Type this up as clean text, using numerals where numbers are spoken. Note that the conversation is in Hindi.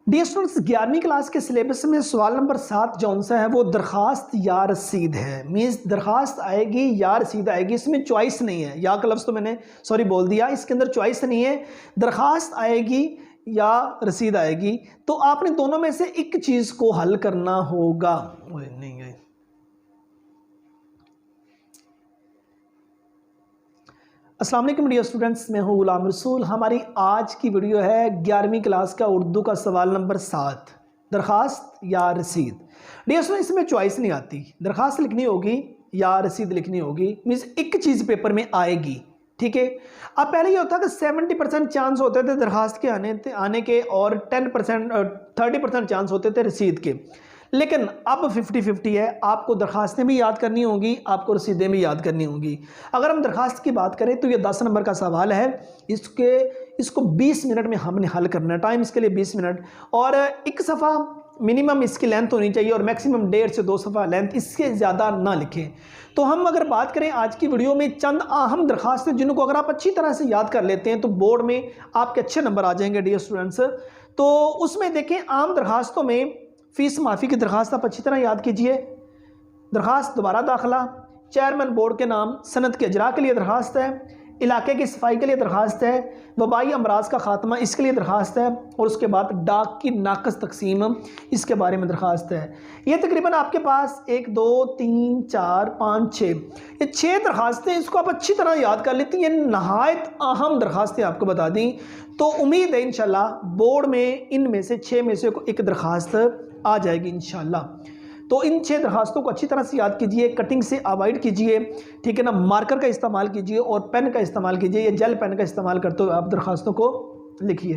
डियर स्टूडेंट्स, 11वीं क्लास के सिलेबस में सवाल नंबर 7 जो सा है वो दरखास्त या रसीद है। मीन्स दरखास्त आएगी या रसीद आएगी, इसमें चॉइस नहीं है। या का लफ्ज़ तो मैंने बोल दिया, इसके अंदर चॉइस नहीं है। दरखास्त आएगी या रसीद आएगी, तो आपने दोनों में से एक चीज़ को हल करना होगा। नहीं गए अस्सलाम वालेकुम डियर स्टूडेंट्स, मैं हूं गुलाम रसूल। हमारी आज की वीडियो है 11वीं क्लास का उर्दू का सवाल नंबर 7, दरखास्त या रसीद। डियर स्टूडेंट्स, इसमें चॉइस नहीं आती, दरखास्त लिखनी होगी या रसीद लिखनी होगी। मीन्स एक चीज़ पेपर में आएगी, ठीक है। अब पहले ये होता है कि 70% चांस होते थे दरखास्त के आने के और 30% चांस होते थे रसीद के। लेकिन अब 50-50 है। आपको दरखास्तें भी याद करनी होंगी, आपको रसीदें भी याद करनी होंगी। अगर हम दरखास्त की बात करें तो ये 10 नंबर का सवाल है। इसको 20 मिनट में हमने हल करना है। टाइम इसके लिए 20 मिनट, और एक सफ़ा मिनिमम इसकी लेंथ होनी चाहिए और मैक्सिमम 1.5 से 2 सफ़ा लेंथ, इससे ज़्यादा ना लिखें। तो हम अगर बात करें आज की वीडियो में चंद अहम दरखास्तें जिनको अगर आप अच्छी तरह से याद कर लेते हैं तो बोर्ड में आपके अच्छे नंबर आ जाएंगे डियर स्टूडेंट्स। तो उसमें देखें, आम दरखास्तों में फ़ीस माफ़ी की दरखास्त आप अच्छी तरह याद कीजिए। दरखास्त दोबारा दाखिला, चेयरमैन बोर्ड के नाम, सनद के अजरा के लिए दरखास्त है, इलाके की सफाई के लिए दरखास्त है, वबाई अमराज का खात्मा इसके लिए दरखास्त है, और उसके बाद डाक की नाकस तकसीम इसके बारे में दरखास्त है। ये तकरीबन आपके पास 1 2 3 4 5 6 ये 6 दरखास्तें, इसको आप अच्छी तरह याद कर लेती हैं। नहायत अहम दरखास्तें आपको बता दी, तो उम्मीद है इंशाल्लाह बोर्ड में इनमें से 6 में से एक दरखास्त आ जाएगी इंशाल्लाह। तो इन 6 दरखास्तों को अच्छी तरह से याद कीजिए, कटिंग से अवॉइड कीजिए, ठीक है ना। मार्कर का इस्तेमाल कीजिए और पेन का इस्तेमाल कीजिए, या जेल पेन का इस्तेमाल करते हुए आप दरखास्तों को लिखिए।